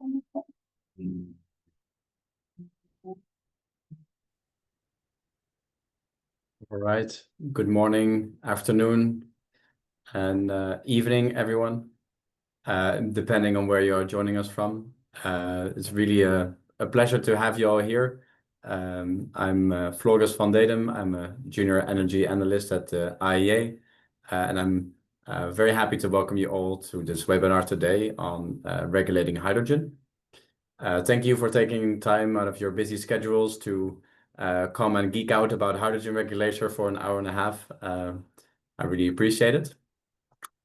All right. Good morning, afternoon, and evening, everyone, depending on where you are joining us from. It's really a pleasure to have you all here. I'm Floris van Dedem. I'm a junior energy analyst at the IEA, and I'm very happy to welcome you all to this webinar today on regulating hydrogen. Thank you for taking time out of your busy schedules to come and geek out about hydrogen regulator for an hour and a half. I really appreciate it.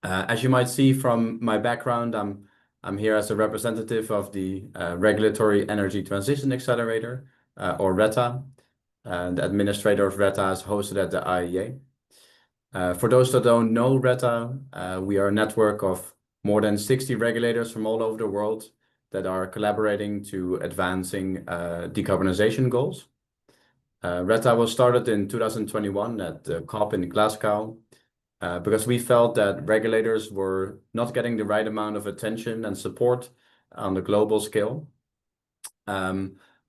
As you might see from my background, I'm here as a representative of the Regulatory Energy Transition Accelerator, or RETA. The administrator of RETA is hosted at the IEA. For those that don't know RETA, we are a network of more than 60 regulators from all over the world that are collaborating to advancing decarbonization goals. RETA was started in 2021 at the COP in Glasgow because we felt that regulators were not getting the right amount of attention and support on the global scale.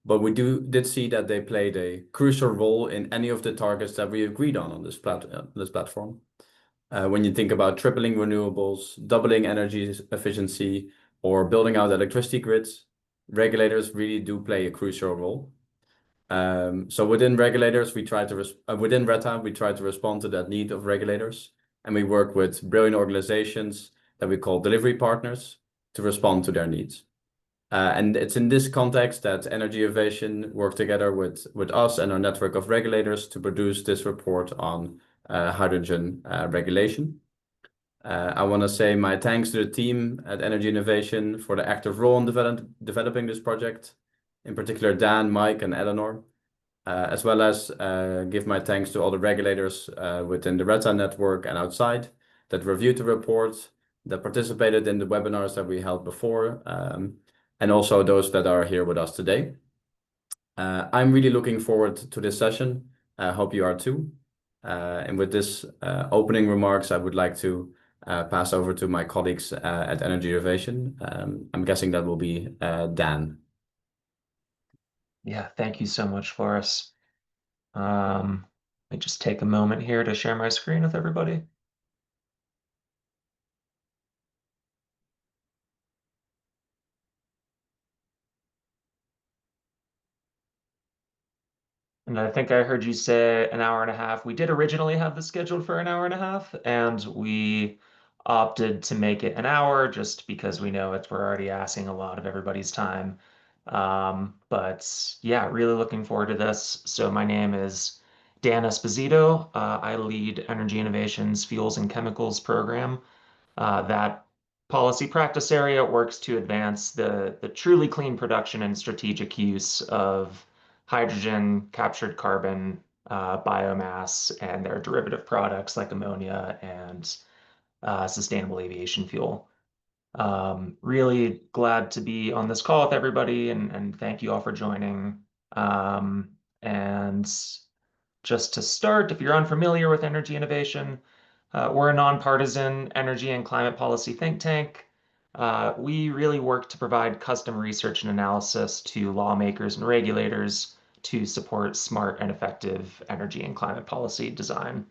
But we did see that they played a crucial role in any of the targets that we agreed on this platform. When you think about tripling renewables, doubling energy efficiency, or building out electricity grids, regulators really do play a crucial role. So within regulators, within RETA, we try to respond to that need of regulators, and we work with brilliant organizations that we call delivery partners to respond to their needs. And it's in this context that Energy Innovation work together with us and our network of regulators to produce this report on hydrogen regulation. I want to say my thanks to the team at Energy Innovation for the active role in developing this project, in particular Dan, Mike, and Eleanor, as well as give my thanks to all the regulators within the RETA network and outside that reviewed the report, that participated in the webinars that we held before, and also those that are here with us today. I'm really looking forward to this session. I hope you are too. And with this opening remarks, I would like to pass over to my colleagues at Energy Innovation. I'm guessing that will be Dan. Yeah, thank you so much, Floris. Let me just take a moment here to share my screen with everybody. And I think I heard you say an hour and a half. We did originally have this scheduled for an hour and a half, and we opted to make it an hour just because we know we're already asking a lot of everybody's time. But yeah, really looking forward to this. So my name is Dan Esposito. I lead Energy Innovation's Fuels and Chemicals program. That policy practice area works to advance the truly clean production and strategic use of hydrogen, captured carbon, biomass, and their derivative products like ammonia and sustainable aviation fuel. Really glad to be on this call with everybody, and thank you all for joining. And just to start, if you're unfamiliar with Energy Innovation, we're a nonpartisan energy and climate policy think tank. We really work to provide custom research and analysis to lawmakers and regulators to support smart and effective energy and climate policy design.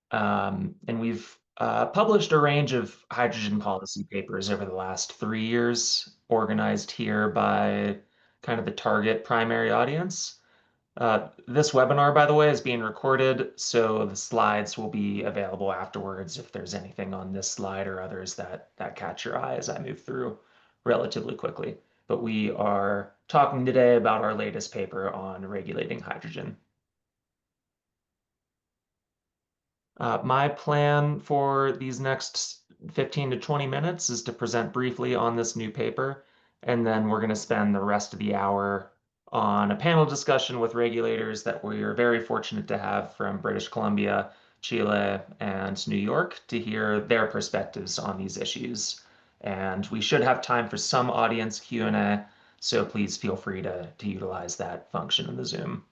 And we've published a range of hydrogen policy papers over the last 3 years, organized here by kind of the target primary audience. This webinar, by the way, is being recorded, so the slides will be available afterwards if there's anything on this slide or others that catch your eye as I move through relatively quickly. But we are talking today about our latest paper on regulating hydrogen. My plan for these next 15 to 20 minutes is to present briefly on this new paper, and then we're going to spend the rest of the hour on a panel discussion with regulators that we are very fortunate to have from British Columbia, Chile, and New York to hear their perspectives on these issues. And we should have time for some audience Q&A, so please feel free to utilize that function in the Zoom.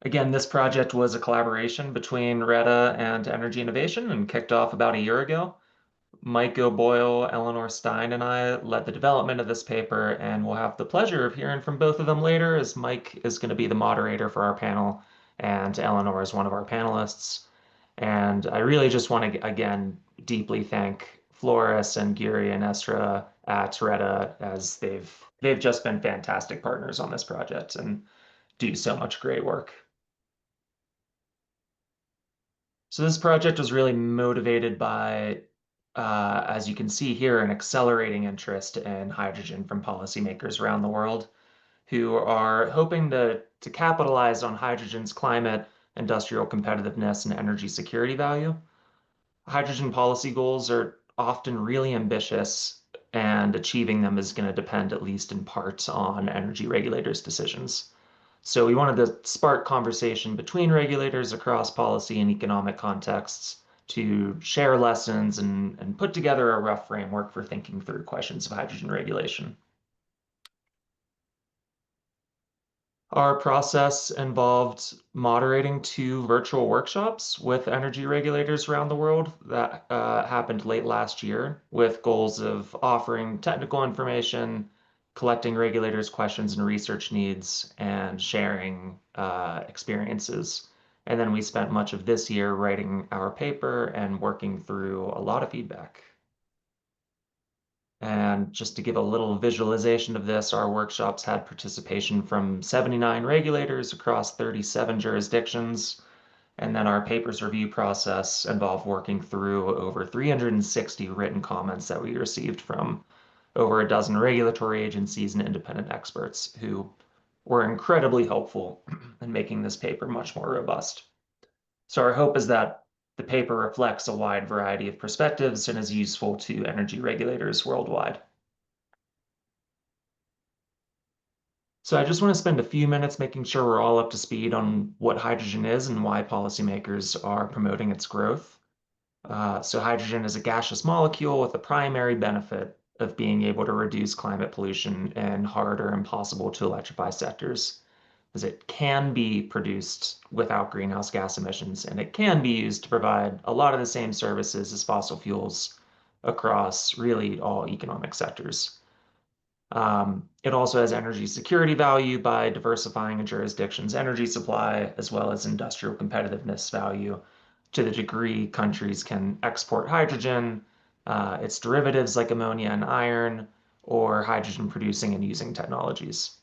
Again, this project was a collaboration between RETA and Energy Innovation and kicked off about a year ago. Mike O'Boyle, Eleanor Stein, and I led the development of this paper, and we'll have the pleasure of hearing from both of them later, as Mike is going to be the moderator for our panel, and Eleanor is one of our panelists. And I really just want to, again, deeply thank Floris and Giri and Estra at Retta, as they've just been fantastic partners on this project and do so much great work. So this project was really motivated by, as you can see here, an accelerating interest in hydrogen from policymakers around the world who are hoping to capitalize on hydrogen's climate, industrial competitiveness, and energy security value. Hydrogen policy goals are often really ambitious, and achieving them is going to depend, at least in part, on energy regulators' decisions. So we wanted to spark conversation between regulators across policy and economic contexts to share lessons and put together a rough framework for thinking through questions of hydrogen regulation. Our process involved moderating 2 virtual workshops with energy regulators around the world that happened late last year, with goals of offering technical information, collecting regulators' questions and research needs, and sharing experiences. And then we spent much of this year writing our paper and working through a lot of feedback. And just to give a little visualization of this, our workshops had participation from 79 regulators across 37 jurisdictions. And then our papers review process involved working through over 360 written comments that we received from over a dozen regulatory agencies and independent experts who were incredibly helpful in making this paper much more robust. So our hope is that the paper reflects a wide variety of perspectives and is useful to energy regulators worldwide. So I just want to spend a few minutes making sure we're all up to speed on what hydrogen is and why policymakers are promoting its growth. So hydrogen is a gaseous molecule with the primary benefit of being able to reduce climate pollution in hard or impossible to electrify sectors, as it can be produced without greenhouse gas emissions, and it can be used to provide a lot of the same services as fossil fuels across really all economic sectors. It also has energy security value by diversifying a jurisdiction's energy supply, as well as industrial competitiveness value to the degree countries can export hydrogen, its derivatives like ammonia and iron, or hydrogen producing and using technologies.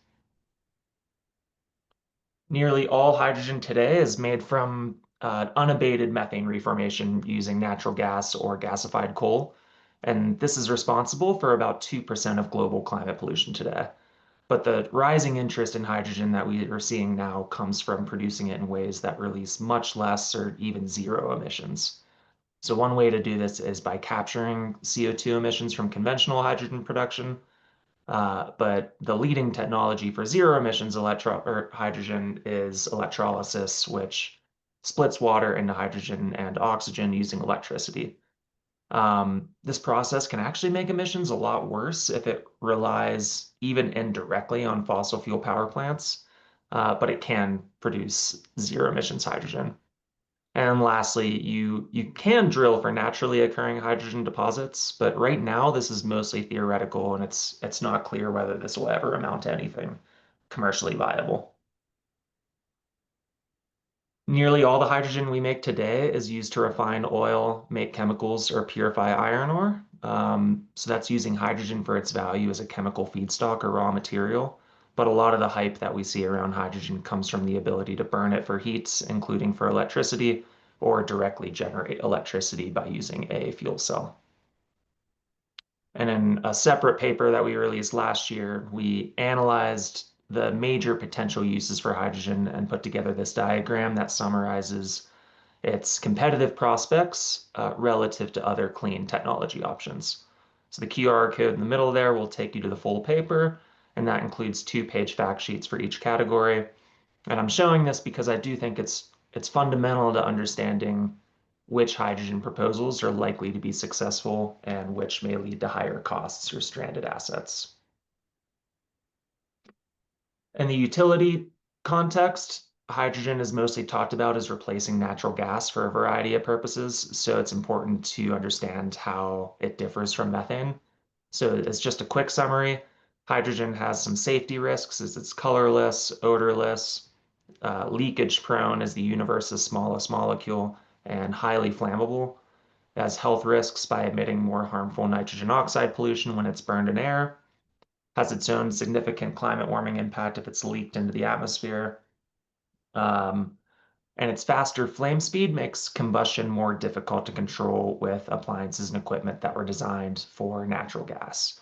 Nearly all hydrogen today is made from unabated methane reformation using natural gas or gasified coal, and this is responsible for about 2% of global climate pollution today. But the rising interest in hydrogen that we are seeing now comes from producing it in ways that release much less or even zero emissions. So one way to do this is by capturing CO2 emissions from conventional hydrogen production. But the leading technology for zero emissions hydrogen is electrolysis, which splits water into hydrogen and oxygen using electricity. This process can actually make emissions a lot worse if it relies even indirectly on fossil fuel power plants, but it can produce zero emissions hydrogen. And lastly, you can drill for naturally occurring hydrogen deposits, but right now this is mostly theoretical, and it's not clear whether this will ever amount to anything commercially viable. Nearly all the hydrogen we make today is used to refine oil, make chemicals, or purify iron ore. So that's using hydrogen for its value as a chemical feedstock or raw material. But a lot of the hype that we see around hydrogen comes from the ability to burn it for heat, including for electricity, or directly generate electricity by using a fuel cell. And in a separate paper that we released last year, we analyzed the major potential uses for hydrogen and put together this diagram that summarizes its competitive prospects relative to other clean technology options. So the QR code in the middle there will take you to the full paper, and that includes 2-page fact sheets for each category. And I'm showing this because I do think it's fundamental to understanding which hydrogen proposals are likely to be successful and which may lead to higher costs or stranded assets. In the utility context, hydrogen is mostly talked about as replacing natural gas for a variety of purposes, so it's important to understand how it differs from methane. So as just a quick summary, hydrogen has some safety risks as it's colorless, odorless, leakage prone as the universe's smallest molecule, and highly flammable. It has health risks by emitting more harmful nitrogen oxide pollution when it's burned in air, has its own significant climate warming impact if it's leaked into the atmosphere. Um, and its faster flame speed makes combustion more difficult to control with appliances and equipment that were designed for natural gas.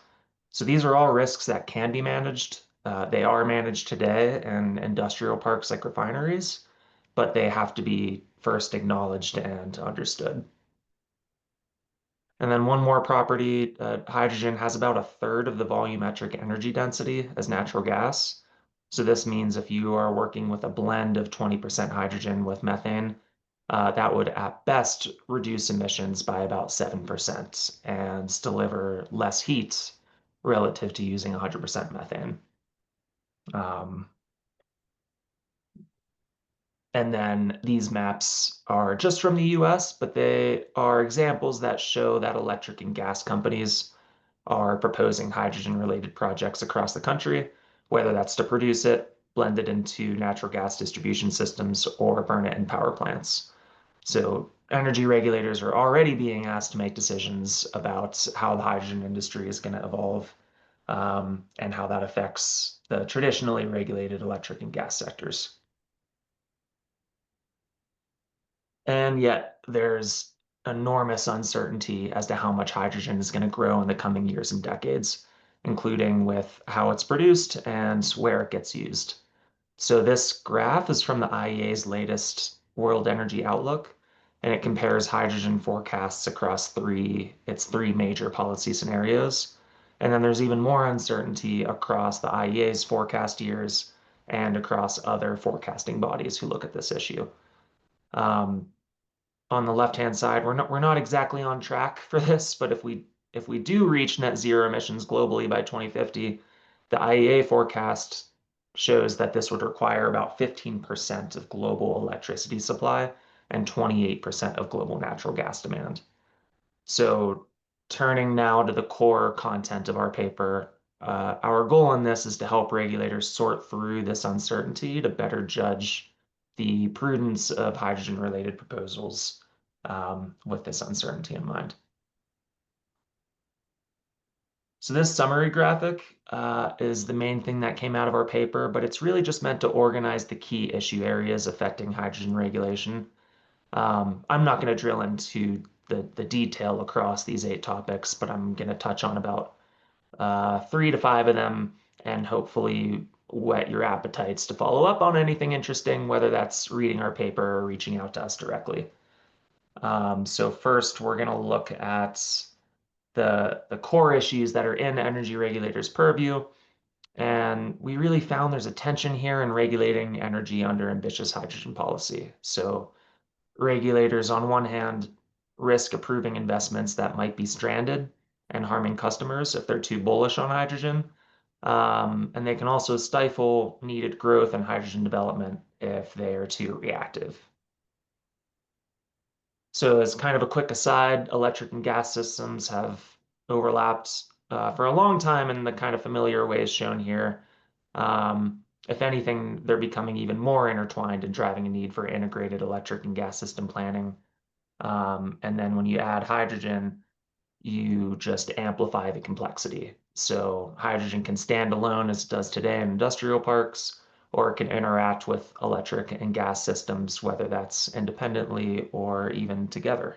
So these are all risks that can be managed. They are managed today in industrial parks like refineries, but they have to be first acknowledged and understood. And then one more property, hydrogen has about a third of the volumetric energy density as natural gas. So this means if you are working with a blend of 20% hydrogen with methane, that would at best reduce emissions by about 7% and deliver less heat relative to using 100% methane. Um, and then these maps are just from the US, but they are examples that show that electric and gas companies are proposing hydrogen-related projects across the country, whether that's to produce it, blend it into natural gas distribution systems, or burn it in power plants. So energy regulators are already being asked to make decisions about how the hydrogen industry is going to evolve, and how that affects the traditionally regulated electric and gas sectors. And yet there's enormous uncertainty as to how much hydrogen is going to grow in the coming years and decades, including with how it's produced and where it gets used. So this graph is from the IEA's latest World Energy Outlook, and it compares hydrogen forecasts across its three major policy scenarios. And then there's even more uncertainty across the IEA's forecast years and across other forecasting bodies who look at this issue. Um, on the left-hand side, we're not exactly on track for this, but if we do reach net zero emissions globally by 2050, the IEA forecast shows that this would require about 15% of global electricity supply and 28% of global natural gas demand. So turning now to the core content of our paper, our goal in this is to help regulators sort through this uncertainty to better judge the prudence of hydrogen-related proposals, with this uncertainty in mind. So this summary graphic is the main thing that came out of our paper, but it's really just meant to organize the key issue areas affecting hydrogen regulation. I'm not going to drill into the detail across these 8 topics, but I'm going to touch on about 3 to 5 of them and hopefully whet your appetites to follow up on anything interesting, whether that's reading our paper or reaching out to us directly. So first, we're going to look at the core issues that are in energy regulators' purview. And we really found there's a tension here in regulating energy under ambitious hydrogen policy. So regulators, on one hand, risk approving investments that might be stranded and harming customers if they're too bullish on hydrogen. And they can also stifle needed growth in hydrogen development if they are too reactive. So as kind of a quick aside, electric and gas systems have overlapped for a long time in the kind of familiar ways shown here. If anything, they're becoming even more intertwined and driving a need for integrated electric and gas system planning. And then when you add hydrogen, you just amplify the complexity. So hydrogen can stand alone as it does today in industrial parks, or it can interact with electric and gas systems, whether that's independently or even together.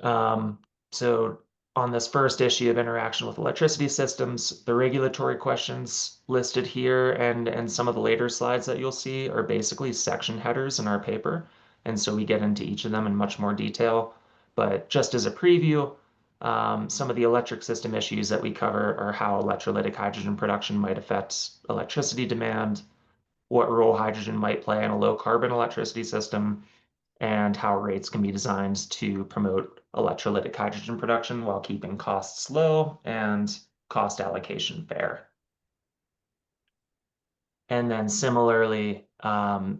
Um, so on this first issue of interaction with electricity systems, the regulatory questions listed here and some of the later slides that you'll see are basically section headers in our paper. And so we get into each of them in much more detail. But just as a preview, some of the electric system issues that we cover are how electrolytic hydrogen production might affect electricity demand, what role hydrogen might play in a low carbon electricity system, and how rates can be designed to promote electrolytic hydrogen production while keeping costs low and cost allocation fair. And then similarly,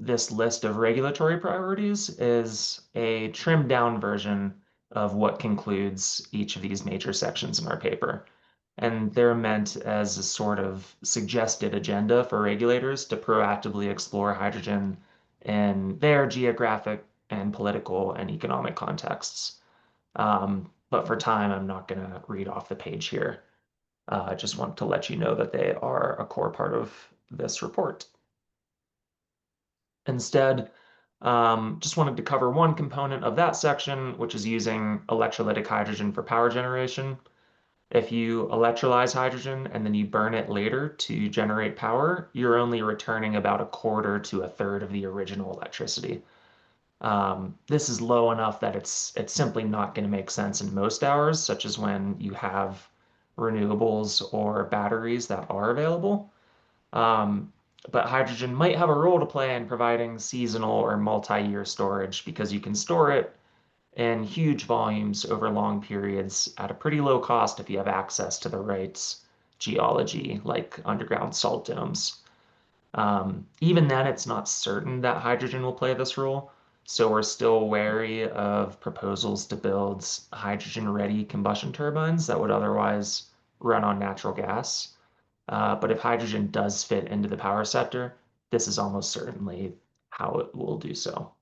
this list of regulatory priorities is a trimmed down version of what concludes each of these major sections in our paper. And they're meant as a sort of suggested agenda for regulators to proactively explore hydrogen in their geographic and political and economic contexts. But for time, I'm not going to read off the page here. I just want to let you know that they are a core part of this report. Instead, just wanted to cover one component of that section, which is using electrolytic hydrogen for power generation. If you electrolyze hydrogen and then you burn it later to generate power, you're only returning about a quarter to a third of the original electricity. This is low enough that it's simply not going to make sense in most hours, such as when you have renewables or batteries that are available. Um, but hydrogen might have a role to play in providing seasonal or multi-year storage because you can store it in huge volumes over long periods at a pretty low cost if you have access to the right geology, like underground salt domes. Even then, it's not certain that hydrogen will play this role, so we're still wary of proposals to build hydrogen-ready combustion turbines that would otherwise run on natural gas. But if hydrogen does fit into the power sector, this is almost certainly how it will do so.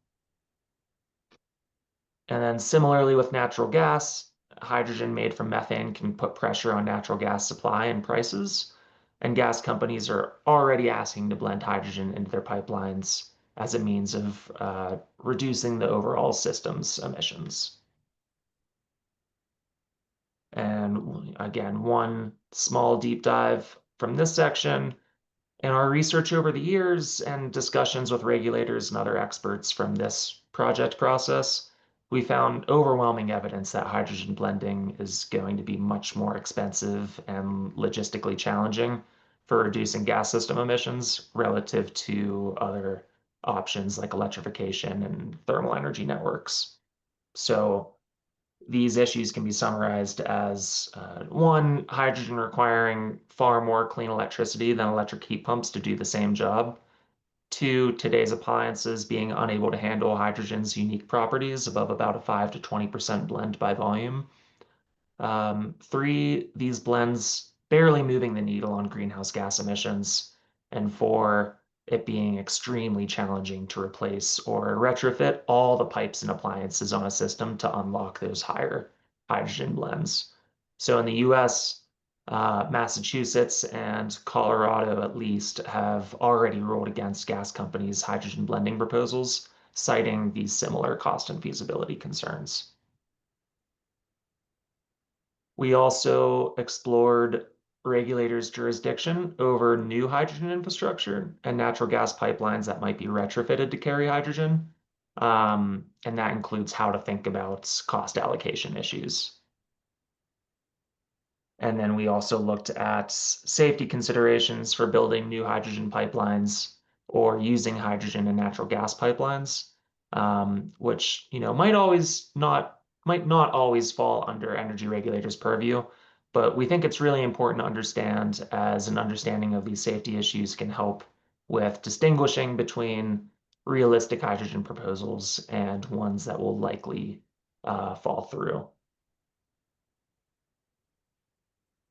And then similarly with natural gas, hydrogen made from methane can put pressure on natural gas supply and prices. And gas companies are already asking to blend hydrogen into their pipelines as a means of reducing the overall system's emissions. And again, one small deep dive from this section. In our research over the years and discussions with regulators and other experts from this project process, we found overwhelming evidence that hydrogen blending is going to be much more expensive and logistically challenging for reducing gas system emissions relative to other options like electrification and thermal energy networks. So these issues can be summarized as one, hydrogen requiring far more clean electricity than electric heat pumps to do the same job. Two, today's appliances being unable to handle hydrogen's unique properties above about a 5 to 20% blend by volume. Three, these blends barely moving the needle on greenhouse gas emissions. And four, it being extremely challenging to replace or retrofit all the pipes and appliances on a system to unlock those higher hydrogen blends. So in the US, Massachusetts and Colorado at least have already ruled against gas companies' hydrogen blending proposals, citing these similar cost and feasibility concerns. We also explored regulators' jurisdiction over new hydrogen infrastructure and natural gas pipelines that might be retrofitted to carry hydrogen. And that includes how to think about cost allocation issues. And then we also looked at safety considerations for building new hydrogen pipelines or using hydrogen and natural gas pipelines, which might not always fall under energy regulators' purview, but we think it's really important to understand as an understanding of these safety issues can help with distinguishing between realistic hydrogen proposals and ones that will likely fall through.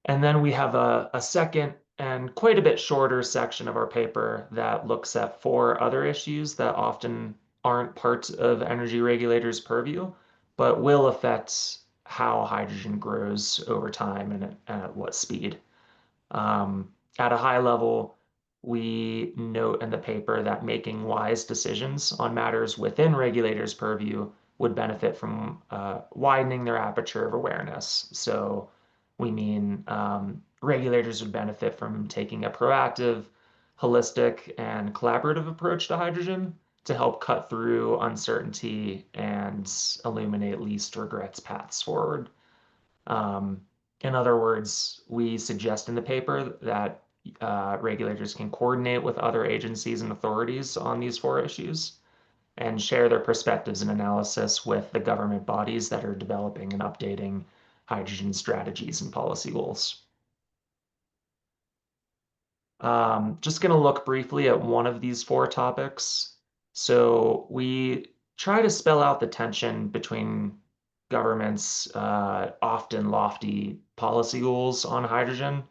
And then we have a second and quite a bit shorter section of our paper that looks at four other issues that often aren't part of energy regulators' purview, but will affect how hydrogen grows over time and at what speed. At a high level, we note in the paper that making wise decisions on matters within regulators' purview would benefit from widening their aperture of awareness. So we mean regulators would benefit from taking a proactive, holistic, and collaborative approach to hydrogen to help cut through uncertainty and illuminate least regrets paths forward. Um, in other words, we suggest in the paper that regulators can coordinate with other agencies and authorities on these four issues and share their perspectives and analysis with the government bodies that are developing and updating hydrogen strategies and policy goals. Just going to look briefly at one of these four topics. So we try to spell out the tension between governments' often lofty policy goals on hydrogen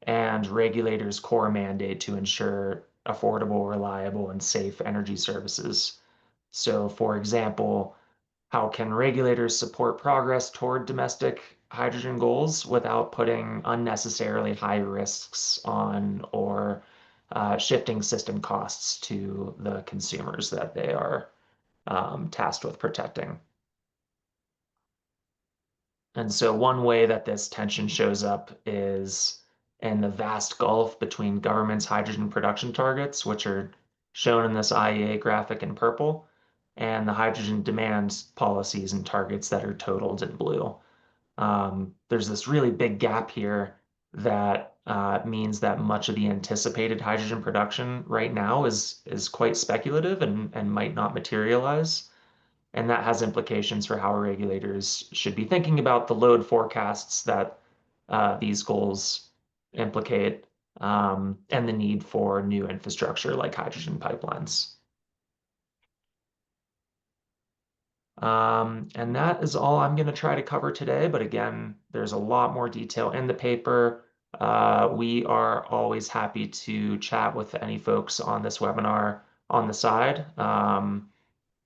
and regulators' core mandate to ensure affordable, reliable, and safe energy services. So, for example, how can regulators support progress toward domestic hydrogen goals without putting unnecessarily high risks on or shifting system costs to the consumers that they are tasked with protecting? And so one way that this tension shows up is in the vast gulf between government's hydrogen production targets, which are shown in this IEA graphic in purple, and the hydrogen demand policies and targets that are totaled in blue. There's this really big gap here that means that much of the anticipated hydrogen production right now is quite speculative and might not materialize. And that has implications for how regulators should be thinking about the load forecasts that these goals implicate, and the need for new infrastructure like hydrogen pipelines. And that is all I'm going to try to cover today. But again, there's a lot more detail in the paper. We are always happy to chat with any folks on this webinar on the side,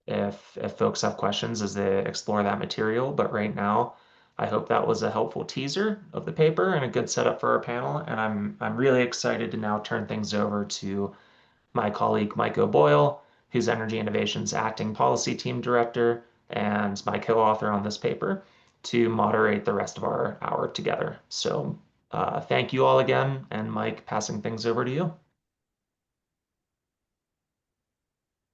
if folks have questions as they explore that material. But right now, I hope that was a helpful teaser of the paper and a good setup for our panel. And I'm really excited to now turn things over to my colleague Mike O'Boyle, who's Energy Innovation's acting policy team director and my co-author on this paper, to moderate the rest of our hour together. So thank you all again, and Mike, passing things over to you.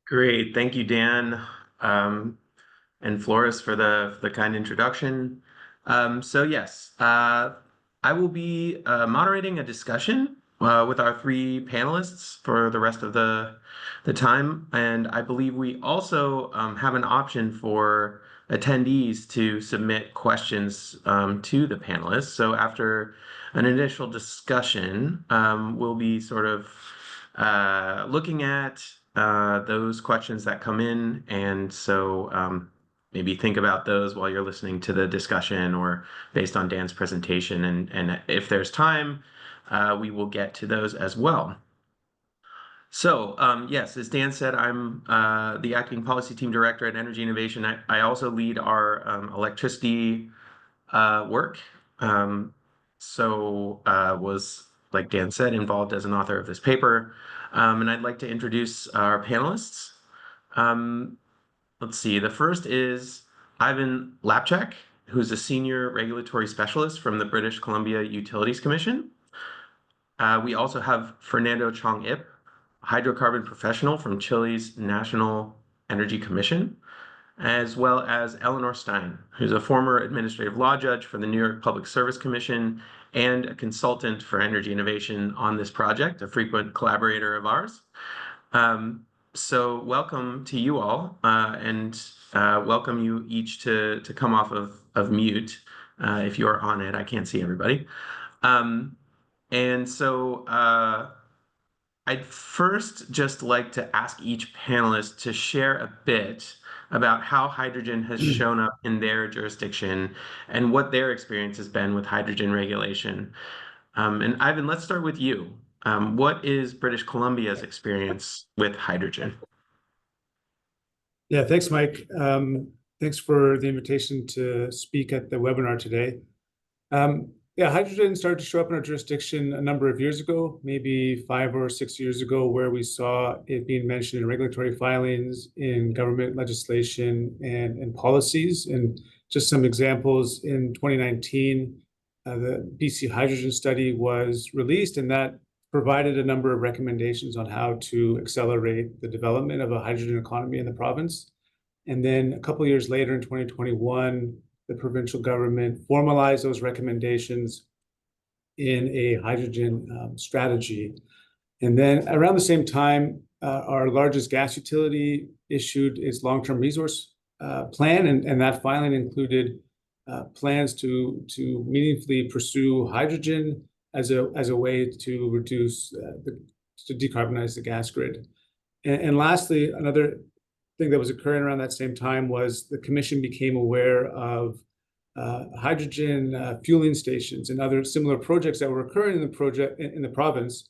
Great. Thank you, Dan, and Floris for the kind introduction. So yes, I will be moderating a discussion with our three panelists for the rest of the time. And I believe we also have an option for attendees to submit questions to the panelists. So after an initial discussion, we'll be sort of looking at those questions that come in. And so maybe think about those while you're listening to the discussion or based on Dan's presentation. And if there's time, we will get to those as well. So yes, as Dan said, I'm the acting policy team director at Energy Innovation. I also lead our electricity work. Was, like Dan said, involved as an author of this paper. And I'd like to introduce our panelists. Let's see, the first is Ivan Lapchak, who's a senior regulatory specialist from the British Columbia Utilities Commission. We also have Fernando Chong Ip, a hydrocarbon professional from Chile's National Energy Commission, as well as Eleanor Stein, who's a former administrative law judge for the New York Public Service Commission and a consultant for energy innovation on this project, a frequent collaborator of ours. So welcome to you all, and welcome you each to come off of mute if you're on it. I can't see everybody. And so I'd first just like to ask each panelist to share a bit about how hydrogen has shown up in their jurisdiction and what their experience has been with hydrogen regulation. And Ivan, let's start with you. What is British Columbia's experience with hydrogen? Yeah, thanks, Mike. Thanks for the invitation to speak at the webinar today. Yeah, hydrogen started to show up in our jurisdiction a number of years ago, maybe 5 or 6 years ago, where we saw it being mentioned in regulatory filings, in government legislation, and policies. And just some examples, in 2019, the BC Hydrogen Study was released, and that provided a number of recommendations on how to accelerate the development of a hydrogen economy in the province. And then a couple of years later, in 2021, the provincial government formalized those recommendations in a hydrogen strategy. And then around the same time, our largest gas utility issued its long-term resource plan, and that filing included plans to meaningfully pursue hydrogen as a way to reduce to decarbonize the gas grid. And lastly, another thing that was occurring around that same time was the commission became aware of hydrogen fueling stations and other similar projects that were occurring in the province.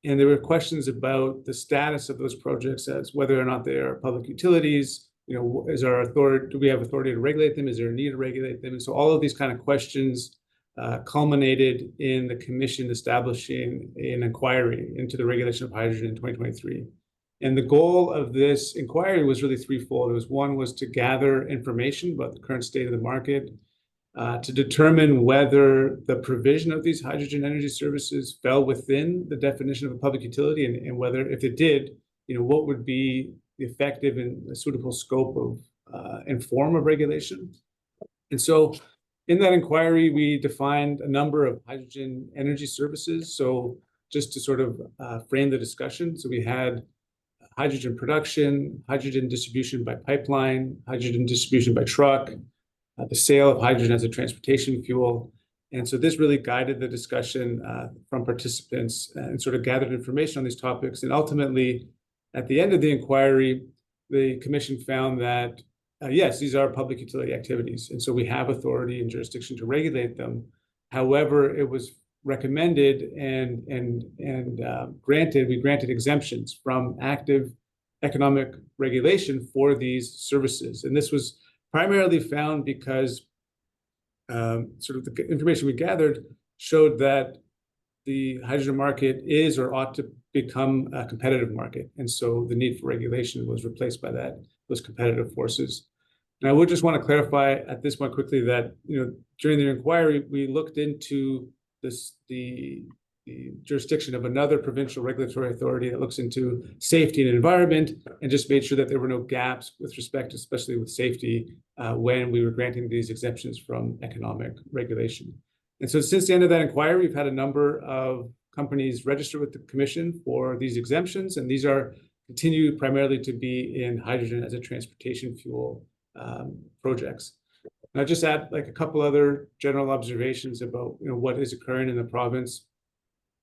And there were questions about the status of those projects, as whether or not they are public utilities. Is our authority, do we have authority to regulate them? Is there a need to regulate them? And so all of these kind of questions culminated in the commission establishing an inquiry into the regulation of hydrogen in 2023. And the goal of this inquiry was really threefold. One was to gather information about the current state of the market, to determine whether the provision of these hydrogen energy services fell within the definition of a public utility, and whether, if it did, what would be the effective and the suitable scope of and form of regulation. And so in that inquiry, we defined a number of hydrogen energy services. So just to sort of frame the discussion, so we had hydrogen production, hydrogen distribution by pipeline, hydrogen distribution by truck, the sale of hydrogen as a transportation fuel. And so this really guided the discussion from participants and sort of gathered information on these topics. And ultimately, at the end of the inquiry, the commission found that, yes, these are public utility activities. And so we have authority and jurisdiction to regulate them. However, it was recommended and granted, we granted exemptions from active economic regulation for these services. And this was primarily found because sort of the information we gathered showed that the hydrogen market is or ought to become a competitive market. And so the need for regulation was replaced by those competitive forces. And I would just want to clarify at this point quickly that, during the inquiry, we looked into the jurisdiction of another provincial regulatory authority that looks into safety and environment, and just made sure that there were no gaps with respect, especially with safety, when we were granting these exemptions from economic regulation. And so since the end of that inquiry, we've had a number of companies register with the commission for these exemptions, and these continue primarily to be in hydrogen as a transportation fuel projects. And I'll just add like a couple other general observations about what is occurring in the province.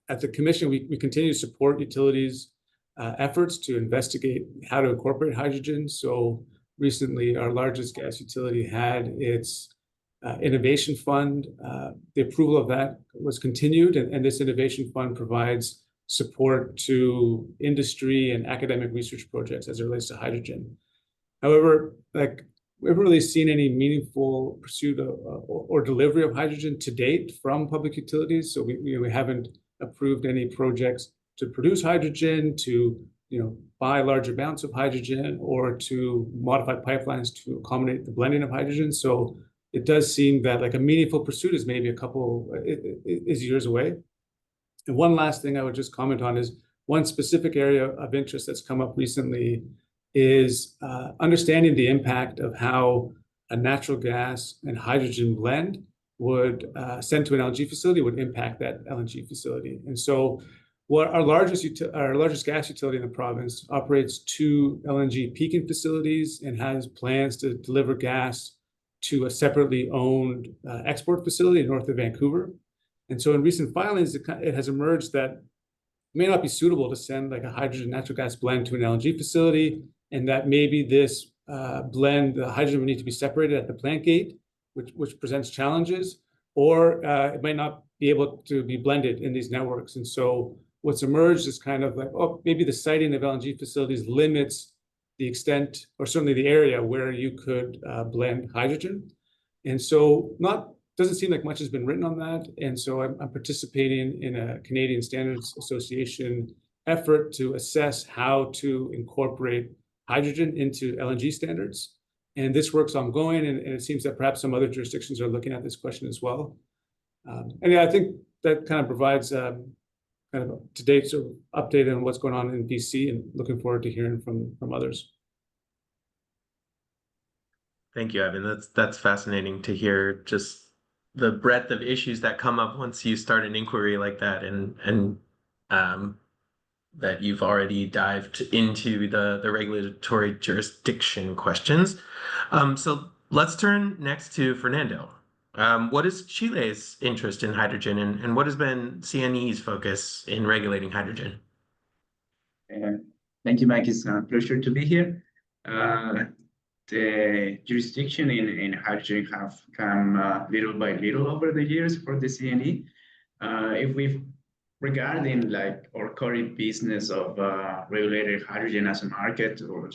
At the commission, we continue to support utilities' efforts to investigate how to incorporate hydrogen. So recently, our largest gas utility had its innovation fund. The approval of that was continued, and this innovation fund provides support to industry and academic research projects as it relates to hydrogen. However, we haven't really seen any meaningful pursuit or delivery of hydrogen to date from public utilities. So we haven't approved any projects to produce hydrogen, to buy large amounts of hydrogen, or to modify pipelines to accommodate the blending of hydrogen. So it does seem that a meaningful pursuit is maybe is years away. And one last thing I would just comment on is one specific area of interest that's come up recently is understanding the impact of how a natural gas and hydrogen blend would sent to an LNG facility would impact that LNG facility. And so what our largest gas utility in the province operates 2 LNG peaking facilities and has plans to deliver gas to a separately owned export facility north of Vancouver. And so in recent filings, it has emerged that it may not be suitable to send a hydrogen natural gas blend to an LNG facility, and that maybe this blend, the hydrogen would need to be separated at the plant gate, which presents challenges, or it might not be able to be blended in these networks. And so what's emerged is kind of maybe the siting of LNG facilities limits the extent, or certainly the area, where you could blend hydrogen. And so doesn't seem like much has been written on that. And so I'm participating in a Canadian Standards Association effort to assess how to incorporate hydrogen into LNG standards. And this work's ongoing, and it seems that perhaps some other jurisdictions are looking at this question as well. And yeah, I think that kind of provides kind of a to-date sort of update on what's going on in BC, and looking forward to hearing from others. Thank you, Evan. That's fascinating to hear, just the breadth of issues that come up once you start an inquiry like that, and that you've already dived into the regulatory jurisdiction questions. So let's turn next to Fernando. What is Chile's interest in hydrogen, and what has been CNE's focus in regulating hydrogen? Thank you, Mike. It's a pleasure to be here. The jurisdiction in hydrogen have come little by little over the years for the CNE. If we regarding like our current business of regulated hydrogen as a market or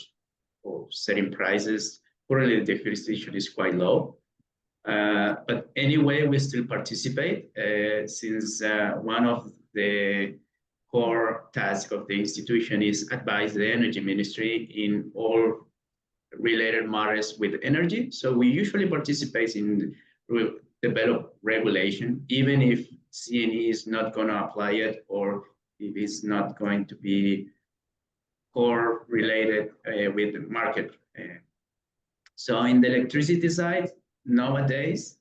setting prices, currently the jurisdiction is quite low. But anyway, we still participate since one of the core tasks of the institution is advise the energy ministry in all related matters with energy. So we usually participate in develop regulation, even if CNE is not going to apply it or if it's not going to be core related with the market. So in the electricity side, nowadays,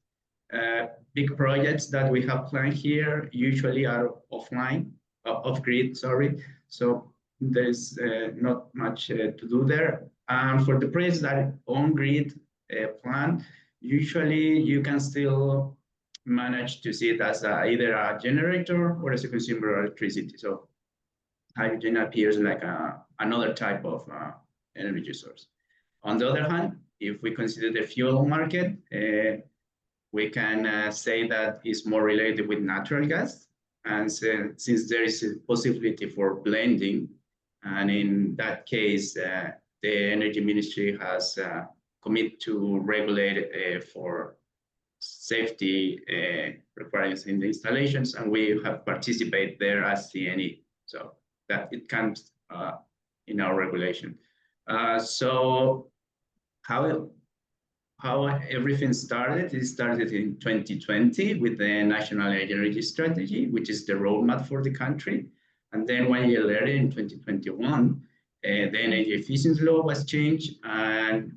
big projects that we have planned here usually are offline, off grid, sorry. So there's not much to do there. And for the projects that are on grid plan, usually you can still manage to see it as either a generator or as a consumer of electricity. So hydrogen appears like another type of energy source. On the other hand, if we consider the fuel market, we can say that it's more related with natural gas. And so, since there is a possibility for blending, and in that case, the Energy Ministry has committed to regulate for safety requirements in the installations, and we have participated there as CNE. So that it comes in our regulation. So how everything started, it started in 2020 with the National Energy Strategy, which is the roadmap for the country. And then 1 year later, in 2021, the energy efficiency law was changed and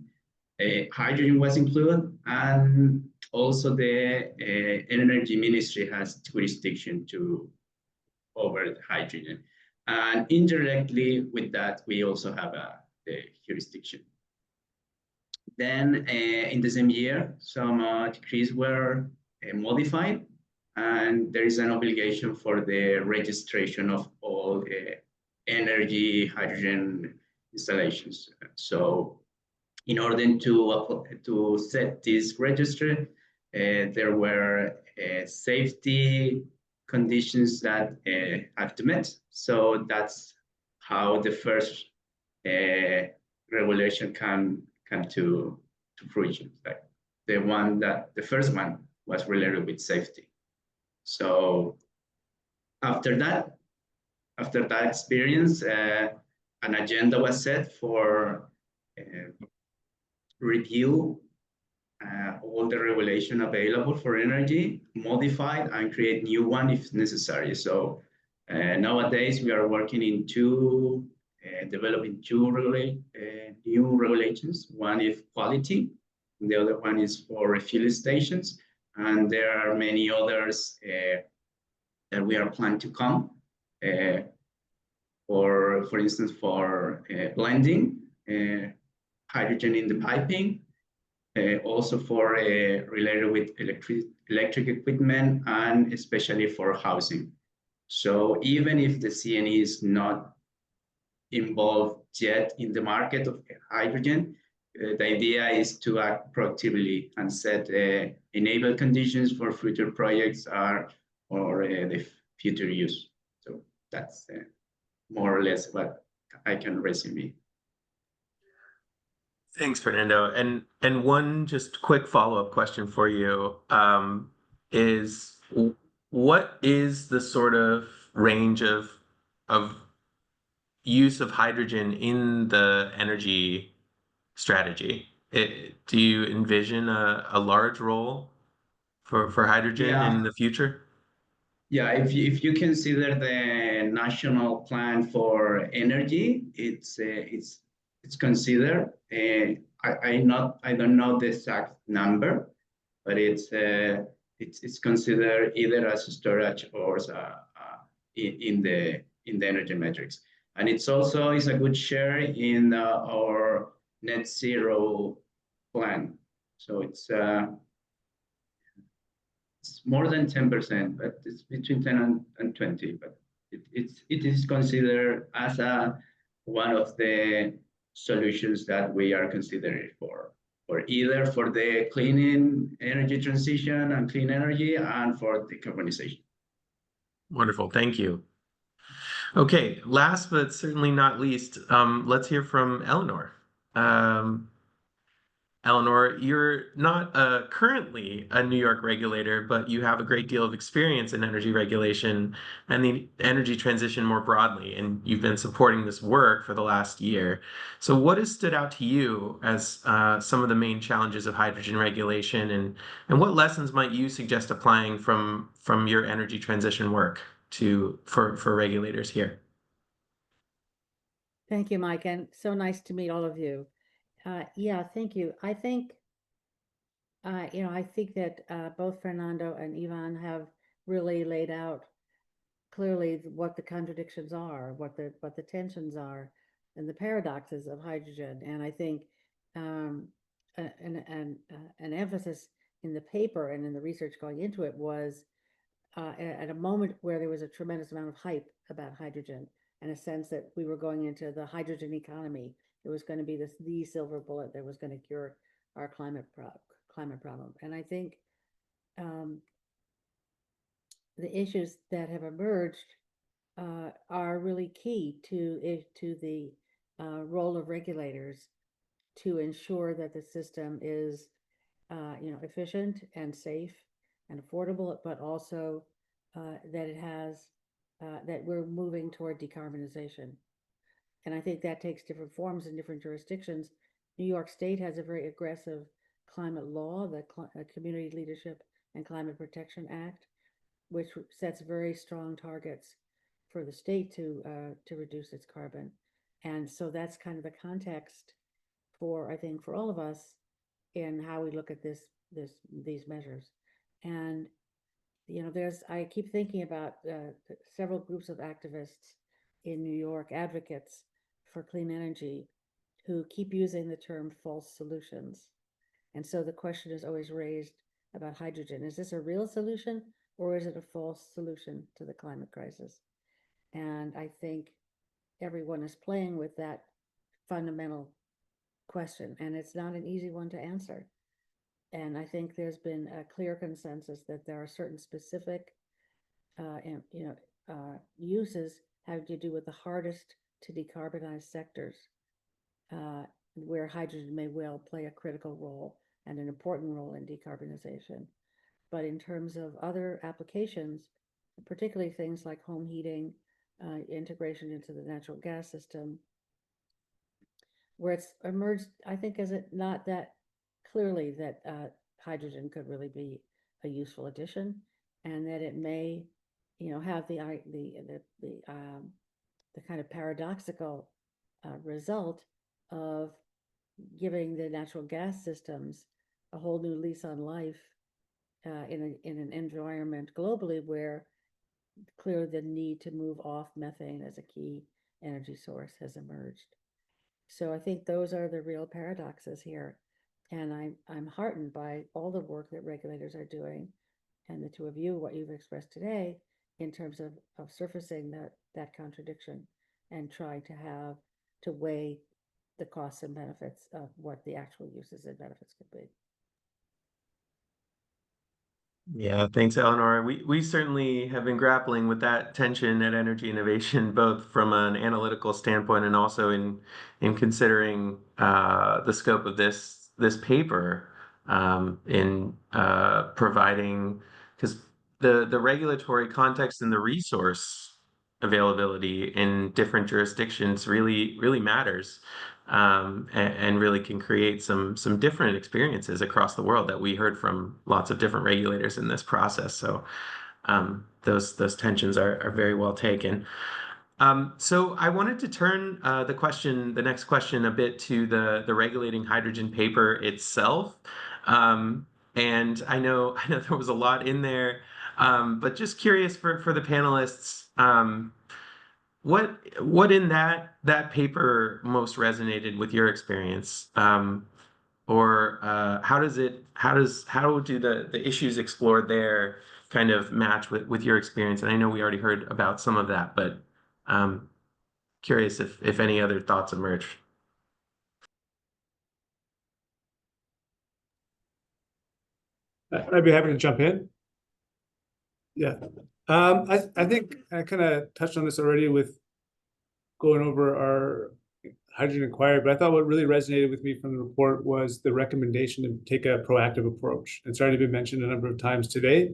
hydrogen was included. And also the Energy Ministry has jurisdiction over the hydrogen. And indirectly with that, we also have the jurisdiction. Then in the same year, some decrees were modified, and there is an obligation for the registration of all energy hydrogen installations. So in order to set this register, there were safety conditions that have to meet. So that's how the first regulation come to fruition. Like the first one was related with safety. So after that experience, an agenda was set for review all the regulation available for energy, modify and create new one if necessary. So nowadays we are working in developing two new regulations. One is quality, and the other one is for refueling stations. And there are many others that we are planning to come. For instance, for blending, hydrogen in the piping, also for related with electric equipment, and especially for housing. So even if the CNE is not involved yet in the market of hydrogen, the idea is to act proactively and set enable conditions for future projects or the future use. So that's more or less what I can resume. Thanks, Fernando. And one just quick follow-up question for you is, what is the sort of range of use of hydrogen in the energy strategy? Do you envision a large role for hydrogen in the future? Yeah, if you consider the national plan for energy, it's considered. I don't know the exact number, but it's considered either as a storage or as in the energy metrics. And it's also is a good share in our net zero plan. So it's It's more than 10%, but it's between 10 and 20. But it is considered as one of the solutions that we are considering for either for the clean energy transition and clean energy and for decarbonization. Wonderful, thank you. Okay, last but certainly not least, let's hear from Eleanor. Eleanor, you're not currently a New York regulator, but you have a great deal of experience in energy regulation and the energy transition more broadly, and you've been supporting this work for the last year. So what has stood out to you as some of the main challenges of hydrogen regulation, and what lessons might you suggest applying from your energy transition work for regulators here? Thank you, Mike, and so nice to meet all of you. Yeah, thank you. I think, I think that both Fernando and Ivan have really laid out clearly what the contradictions are, what the tensions are, and the paradoxes of hydrogen. And I think an emphasis in the paper and in the research going into it was at a moment where there was a tremendous amount of hype about hydrogen and a sense that we were going into the hydrogen economy. It was going to be the silver bullet that was going to cure our climate problem. And I think the issues that have emerged are really key to the role of regulators to ensure that the system is efficient and safe and affordable, but also that it has that we're moving toward decarbonization. And I think that takes different forms in different jurisdictions. New York State has a very aggressive climate law, the Community Leadership and Climate Protection Act, which sets very strong targets for the state to reduce its carbon. And so that's kind of the context for, I think, for all of us in how we look at these measures. And I keep thinking about several groups of activists in New York, advocates for clean energy, who keep using the term false solutions. And so the question is always raised about hydrogen. Is this a real solution, or is it a false solution to the climate crisis? And I think everyone is playing with that fundamental question, and it's not an easy one to answer. And I think there's been a clear consensus that there are certain specific uses having to do with the hardest to decarbonize sectors, where hydrogen may well play a critical role and an important role in decarbonization. But in terms of other applications, particularly things like home heating, integration into the natural gas system, where it's emerged, I think, as it not that clearly that hydrogen could really be a useful addition, and that it may, have the kind of paradoxical result of giving the natural gas systems a whole new lease on life in an environment globally where clearly the need to move off methane as a key energy source has emerged. So I think those are the real paradoxes here. And I'm heartened by all the work that regulators are doing, and the two of you, what you've expressed today, in terms of surfacing that contradiction and trying to weigh the costs and benefits of what the actual uses and benefits could be. Yeah, thanks, Eleanor. We certainly have been grappling with that tension at Energy Innovation, both from an analytical standpoint and also in considering the scope of this paper in providing, because the regulatory context and the resource availability in different jurisdictions really matters. And really can create some different experiences across the world that we heard from lots of different regulators in this process. So those tensions are very well taken. So I wanted to turn the next question a bit to the regulating hydrogen paper itself. And I know there was a lot in there, but just curious for the panelists, what in that paper most resonated with your experience? or how do the issues explored there kind of match with your experience? And I know we already heard about some of that, but curious if any other thoughts emerge. I'd be happy to jump in. Yeah, I think I kind of touched on this already with going over our hydrogen inquiry, but I thought what really resonated with me from the report was the recommendation to take a proactive approach. It's already been mentioned a number of times today,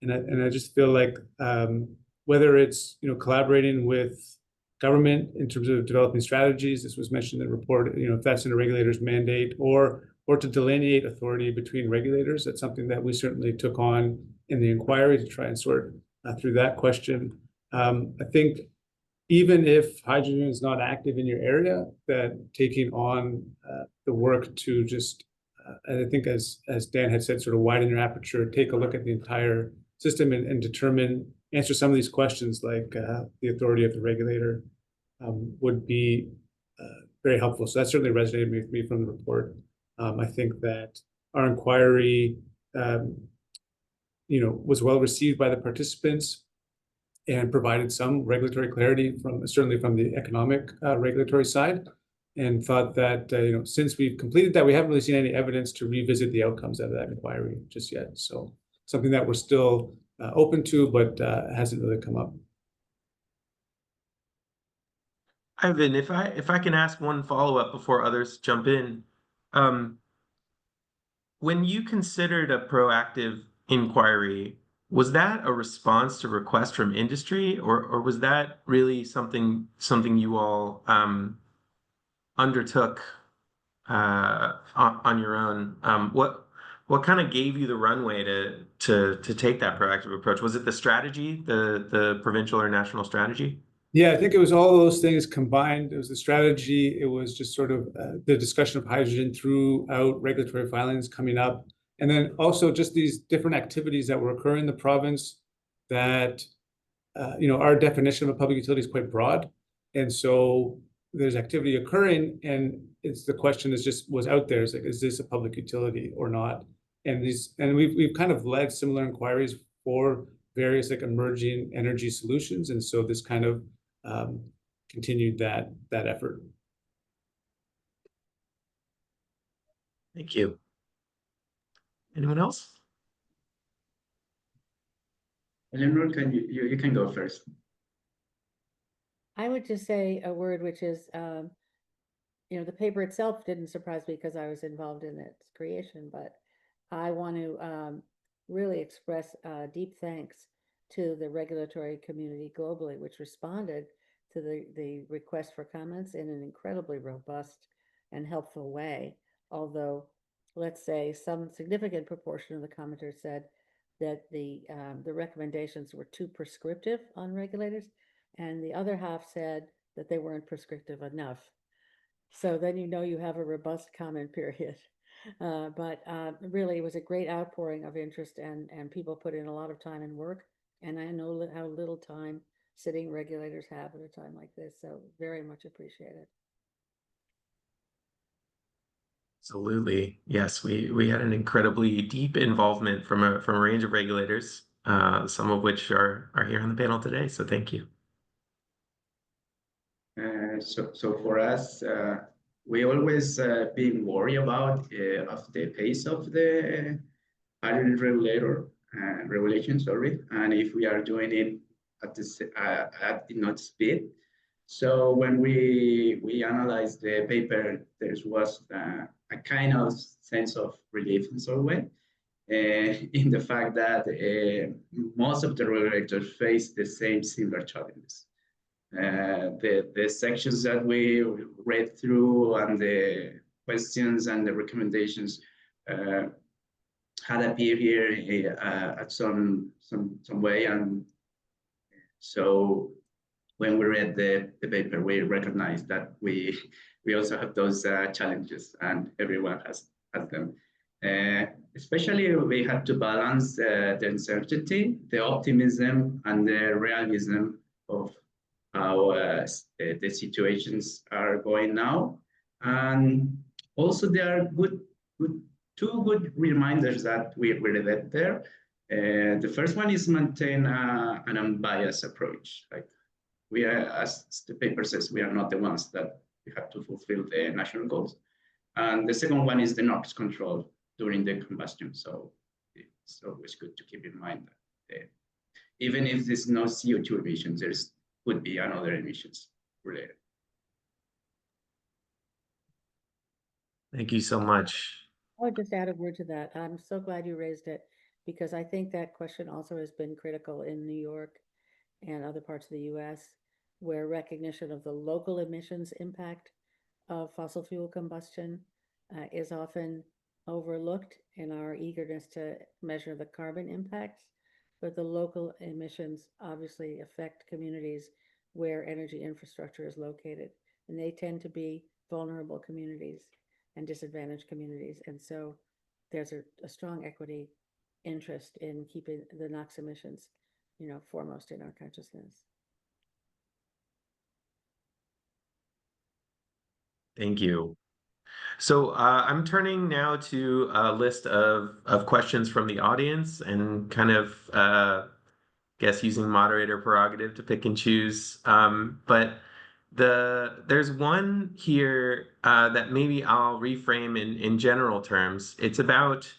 and I just feel like whether it's collaborating with government in terms of developing strategies, this was mentioned in the report, if that's in a regulator's mandate, or to delineate authority between regulators, that's something that we certainly took on in the inquiry to try and sort through that question. I think even if hydrogen is not active in your area, that taking on the work to just, I think as Dan had said, sort of widen your aperture, take a look at the entire system and answer some of these questions like the authority of the regulator would be very helpful. So that certainly resonated with me from the report. I think that our inquiry, was well received by the participants and provided some regulatory clarity certainly from the economic regulatory side, and thought that since we've completed that, we haven't really seen any evidence to revisit the outcomes of that inquiry just yet. So something that we're still open to, but hasn't really come up. Ivan, if I can ask one follow-up before others jump in. When you considered a proactive inquiry, was that a response to requests from industry, or was that really something you all undertook on your own? What kind of gave you the runway to take that proactive approach? Was it the strategy, the provincial or national strategy? Yeah, I think it was all of those things combined. It was the strategy. It was just sort of the discussion of hydrogen throughout regulatory filings coming up. And then also just these different activities that were occurring in the province that, our definition of a public utility is quite broad. And so there's activity occurring, and the question was out there. It's like, is this a public utility or not? And we've kind of led similar inquiries for various emerging energy solutions. And so this kind of continued that effort. Thank you. Anyone else? Eleanor, you can go first. I would just say a word, which is, the paper itself didn't surprise me because I was involved in its creation, but I want to really express deep thanks to the regulatory community globally, which responded to the request for comments in an incredibly robust and helpful way. Although, let's say, some significant proportion of the commenters said that the recommendations were too prescriptive on regulators, and the other half said that they weren't prescriptive enough. So then you have a robust comment period. But really, it was a great outpouring of interest, and people put in a lot of time and work. And I know how little time sitting regulators have at a time like this. So very much appreciated. Absolutely. Yes, we had an incredibly deep involvement from a range of regulators, some of which are here on the panel today. So thank you. So for us, we always been worried about of the pace of the hydrogen regulation, sorry, and if we are doing it at enough speed. So when we analyzed the paper, there was a kind of sense of relief in some way, in the fact that most of the regulators face the similar challenges. The sections that we read through and the questions and the recommendations had appeared here at some way, and so when we read the paper, we recognized that we also have those challenges, and everyone has them. Especially, we have to balance the uncertainty, the optimism, and the realism of how the situations are going now. And also, there are good two good reminders that we read there. The first one is maintain an unbiased approach. Like we are, as the paper says, we are not the ones that we have to fulfill the national goals. And the second one is the NOx control during the combustion. So it's always good to keep in mind that even if there's no CO2 emissions, there could be another emissions related. Thank you so much. I would just add a word to that. I'm so glad you raised it because I think that question also has been critical in New York and other parts of the US, where recognition of the local emissions impact of fossil fuel combustion is often overlooked in our eagerness to measure the carbon impacts. But the local emissions obviously affect communities where energy infrastructure is located, and they tend to be vulnerable communities and disadvantaged communities. And so there's a strong equity interest in keeping the NOx emissions, foremost in our consciousness. Thank you. So I'm turning now to a list of questions from the audience and kind of guess using moderator prerogative to pick and choose. But there's one here that maybe I'll reframe in general terms. It's about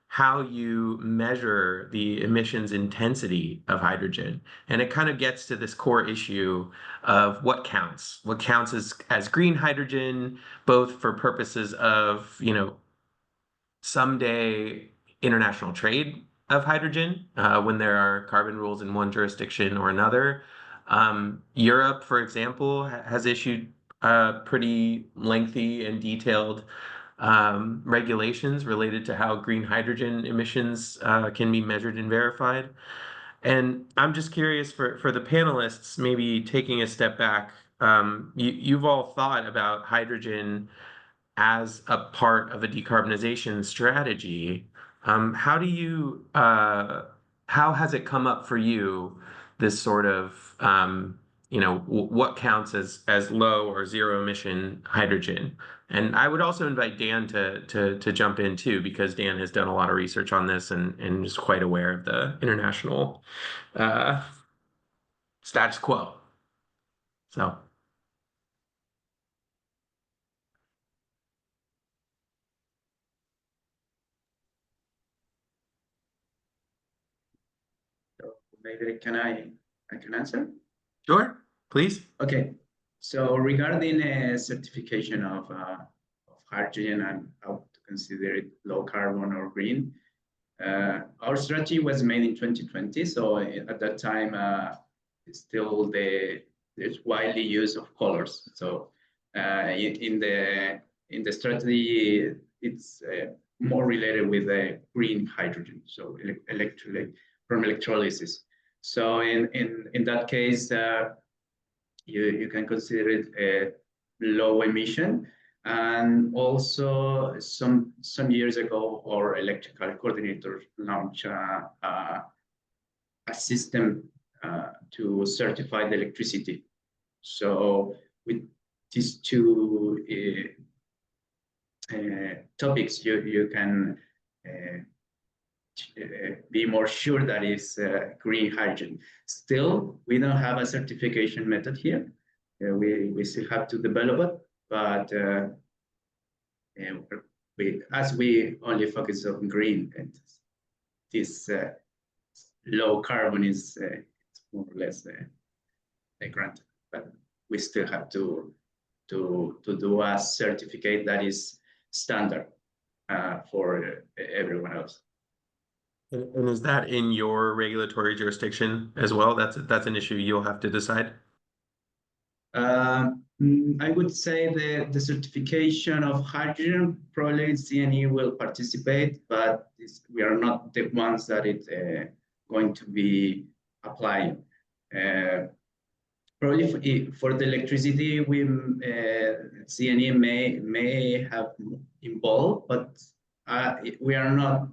how you measure the emissions intensity of hydrogen. And it kind of gets to this core issue of what counts as green hydrogen, both for purposes of, someday international trade of hydrogen when there are carbon rules in one jurisdiction or another. Europe, for example, has issued pretty lengthy and detailed regulations related to how green hydrogen emissions can be measured and verified. And I'm just curious for the panelists, maybe taking a step back, you've all thought about hydrogen as a part of a decarbonization strategy. How has it come up for you, this sort of, what counts as low or zero emission hydrogen? And I would also invite Dan to jump in too, because Dan has done a lot of research on this and is quite aware of the international status quo. So. Maybe I can answer? Sure, please. Okay. So regarding certification of hydrogen and how to consider it low carbon or green, our strategy was made in 2020. So at that time, still there's widely use of colors. So in the strategy, it's more related with green hydrogen, so from electrolysis. So in that case, you can consider it a low emission. And also some years ago, our electrical coordinator launched a system to certify the electricity. So with these two topics, you can be more sure that it's green hydrogen. Still, we don't have a certification method here. We still have to develop it, but as we only focus on green, and this low carbon is more or less granted, but we still have to do a certificate that is standard for everyone else. And is that in your regulatory jurisdiction as well? That's an issue you'll have to decide. I would say the certification of hydrogen, probably CNE will participate, but we are not the ones that it's going to be applying. Probably for the electricity, CNE may have involved, but we are not.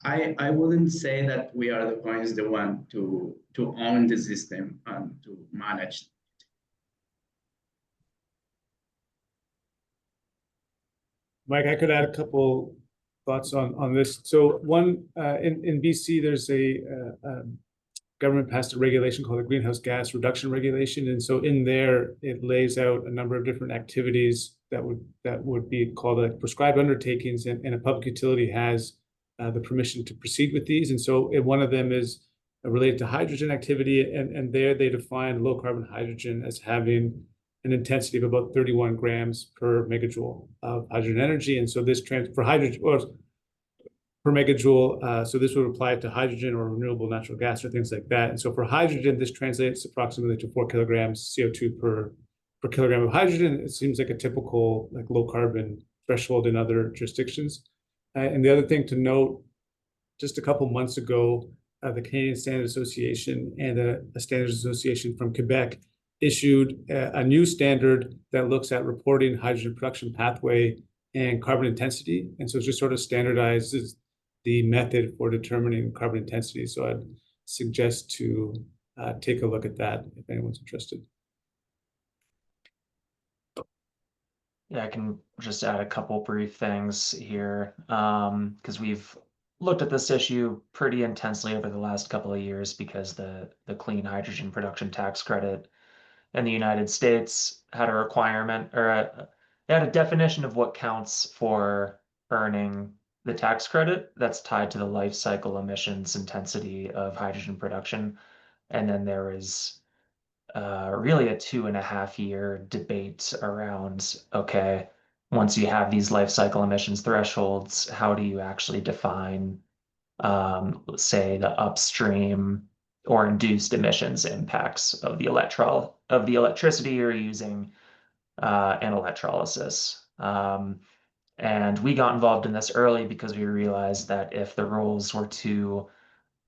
I wouldn't say that we are the one to own the system and to manage. Mike, I could add a couple thoughts on this. So one, in BC, there's a government passed a regulation called the Greenhouse Gas Reduction Regulation, and so in there it lays out a number of different activities that would be called like prescribed undertakings, and a public utility has the permission to proceed with these. And so one of them is related to hydrogen activity, and there they define low carbon hydrogen as having an intensity of about 31 grams per megajoule of hydrogen energy. And so this for hydrogen, or per megajoule, so this would apply to hydrogen or renewable natural gas or things like that. And so for hydrogen, this translates approximately to 4 kilograms CO2 per kilogram of hydrogen. It seems like a typical like low carbon threshold in other jurisdictions. And the other thing to note, just a couple months ago, the Canadian Standards Association and a standards association from Quebec issued a new standard that looks at reporting hydrogen production pathway and carbon intensity. And so it just sort of standardizes the method for determining carbon intensity. So I'd suggest to take a look at that if anyone's interested. Yeah, I can just add a couple brief things here, because we've looked at this issue pretty intensely over the last couple of years, because the clean hydrogen production tax credit in the United States had a requirement, or it had a definition of what counts for earning the tax credit that's tied to the life cycle emissions intensity of hydrogen production. And then there is really a 2.5 year debate around, okay, once you have these life cycle emissions thresholds, how do you actually define, say, the upstream or induced emissions impacts of the electricity you're using in electrolysis. And we got involved in this early because we realized that if the rules were too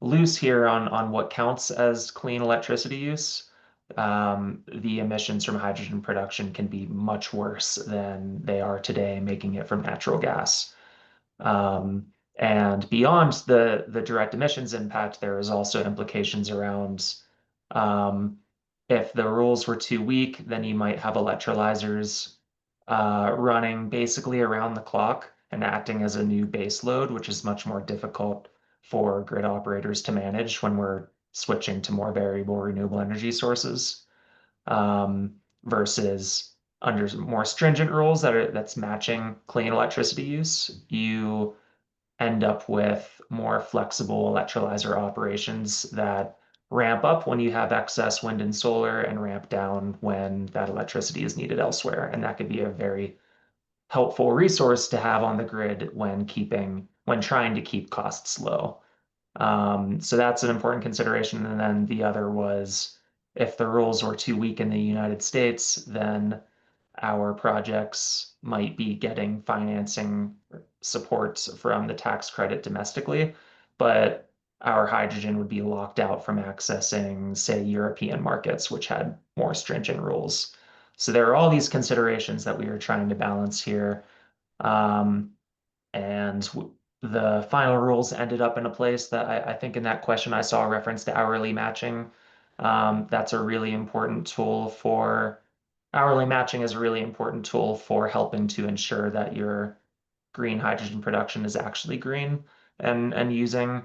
loose here on what counts as clean electricity use, the emissions from hydrogen production can be much worse than they are today, making it from natural gas. And beyond the direct emissions impact, there is also implications around, if the rules were too weak, then you might have electrolyzers running basically around the clock and acting as a new base load, which is much more difficult for grid operators to manage when we're switching to more variable renewable energy sources, versus under more stringent rules that's matching clean electricity use. You end up with more flexible electrolyzer operations that ramp up when you have excess wind and solar and ramp down when that electricity is needed elsewhere. And that could be a very helpful resource to have on the grid when trying to keep costs low. So that's an important consideration. And then the other was, if the rules were too weak in the United States, then our projects might be getting financing support from the tax credit domestically, but our hydrogen would be locked out from accessing, say, European markets, which had more stringent rules. So there are all these considerations that we are trying to balance here. And the final rules ended up in a place that I think in that question I saw a reference to hourly matching. That's a really important tool for Hourly matching is a really important tool for helping to ensure that your green hydrogen production is actually green and using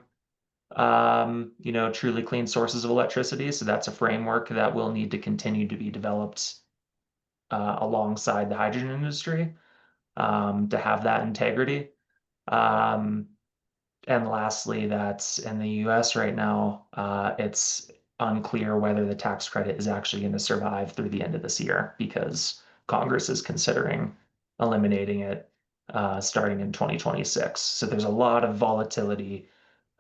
truly clean sources of electricity. So that's a framework that will need to continue to be developed alongside the hydrogen industry to have that integrity. And lastly, that's in the US right now, it's unclear whether the tax credit is actually going to survive through the end of this year, because Congress is considering eliminating it starting in 2026. So there's a lot of volatility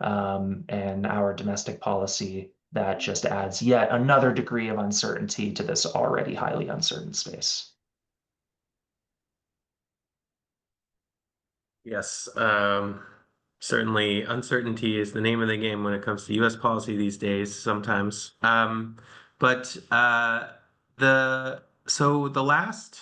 in our domestic policy that just adds yet another degree of uncertainty to this already highly uncertain space. Yes, certainly uncertainty is the name of the game when it comes to U.S. policy these days sometimes. But the last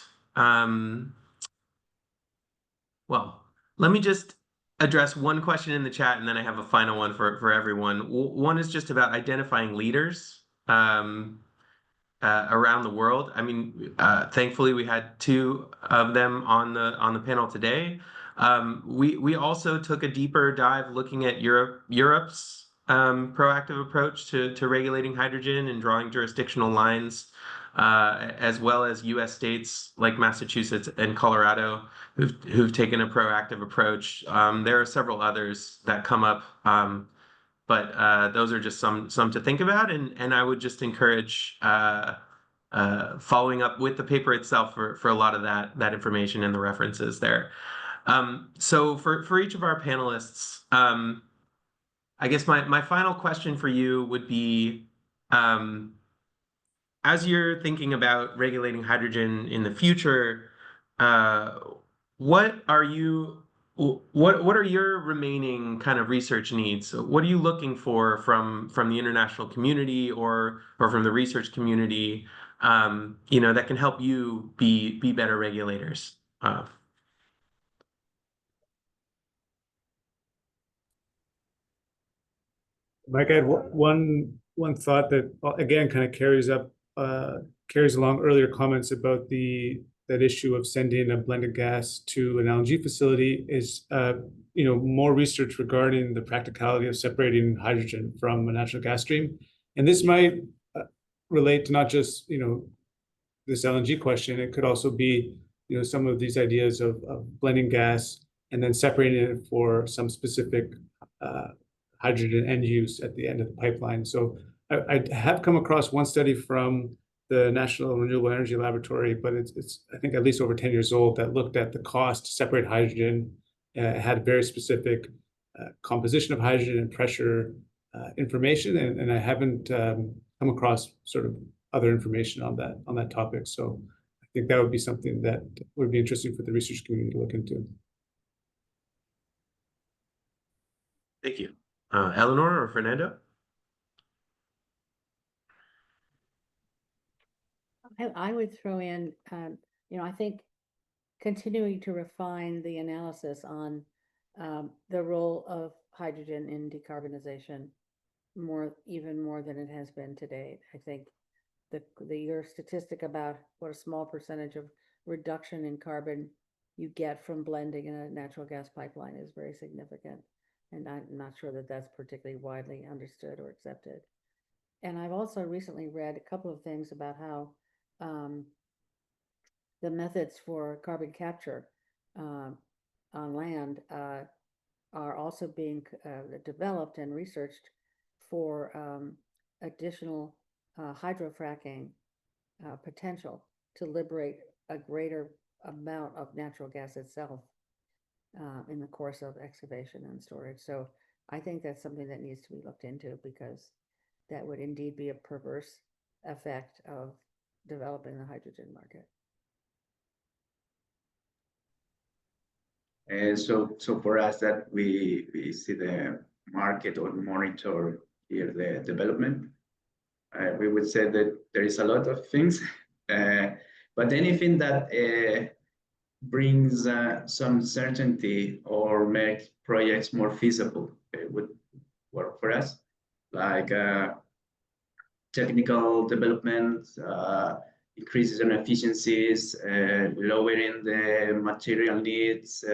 well, let me just address one question in the chat, and then I have a final one for everyone. One is just about identifying leaders around the world. I mean, thankfully we had two of them on the panel today. We also took a deeper dive looking at Europe's proactive approach to regulating hydrogen and drawing jurisdictional lines, as well as U.S. states like Massachusetts and Colorado who've taken a proactive approach. There are several others that come up, but those are just some to think about, and I would just encourage following up with the paper itself for a lot of that information and the references there. So for each of our panelists, I guess my final question for you would be, as you're thinking about regulating hydrogen in the future, what are your remaining kind of research needs? What are you looking for from the international community or from the research community, that can help you be better regulators? Mike, I had one thought that again kind of carries along earlier comments about that issue of sending a blended gas to an LNG facility is more research regarding the practicality of separating hydrogen from a natural gas stream, and this might relate to not just this LNG question. It could also be some of these ideas of blending gas and then separating it for some specific hydrogen end use at the end of the pipeline. So I have come across one study from the National Renewable Energy Laboratory, but it's I think at least over 10 years old, that looked at the cost to separate hydrogen. Had very specific composition of hydrogen and pressure information, and I haven't come across sort of other information on that topic. So I think that would be something that would be interesting for the research community to look into. Thank you. Eleanor or Fernando? I would throw in, I think continuing to refine the analysis on the role of hydrogen in decarbonization even more than it has been to date. I think your statistic about what a small percentage of reduction in carbon you get from blending in a natural gas pipeline is very significant. And I'm not sure that that's particularly widely understood or accepted. And I've also recently read a couple of things about how the methods for carbon capture on land are also being developed and researched for additional hydrofracking potential to liberate a greater amount of natural gas itself in the course of excavation and storage. So I think that's something that needs to be looked into, because that would indeed be a perverse effect of developing the hydrogen market. So for us, that we see the market or monitor here the development, we would say that there is a lot of things, but anything that brings some certainty or makes projects more feasible would work for us, like technical development, increases in efficiencies, lowering the material needs,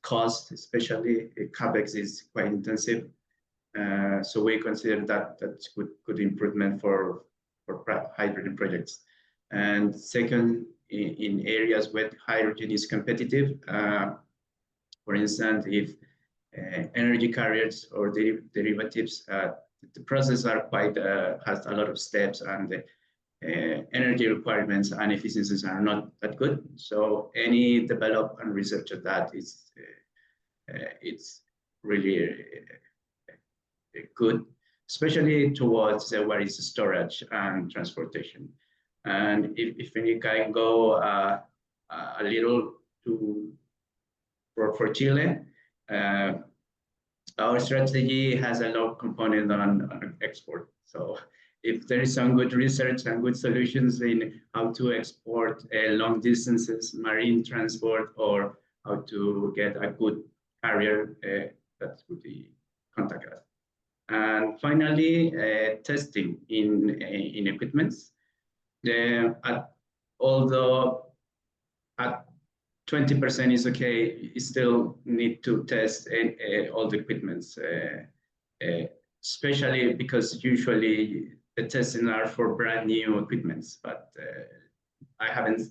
cost, especially CapEx is quite intensive. So we consider that that's good improvement for hydrogen projects. And second, in areas where hydrogen is competitive, for instance, if energy carriers or derivatives, the process are quite has a lot of steps, and the energy requirements and efficiencies are not that good. So any develop and research of that is it's really good, especially towards where is storage and transportation. And if you can go a little for Chile, our strategy has a low component on export. So if there is some good research and good solutions in how to export long distances, marine transport, or how to get a good carrier, that would be contact us. And finally, testing in equipments. Although at 20% is okay, you still need to test all the equipments, especially because usually the testing are for brand new equipments, but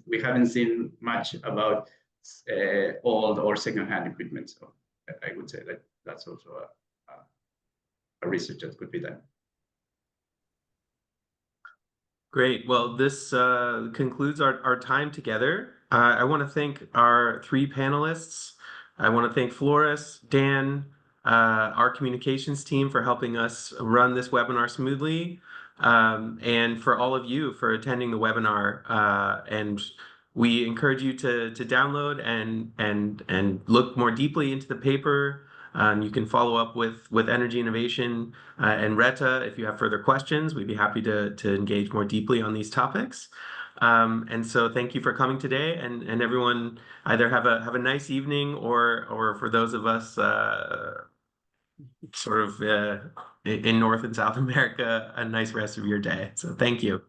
we haven't seen much about old or second-hand equipment. So I would say that that's also a research that could be done. Great. Well, this concludes our time together. I want to thank our three panelists. I want to thank Flores, Dan, our communications team for helping us run this webinar smoothly, and for all of you for attending the webinar. And we encourage you to download and look more deeply into the paper. You can follow up with Energy Innovation and Retta if you have further questions. We'd be happy to engage more deeply on these topics. And so thank you for coming today, and everyone either have a nice evening, or for those of us sort of in North and South America, a nice rest of your day. So thank you.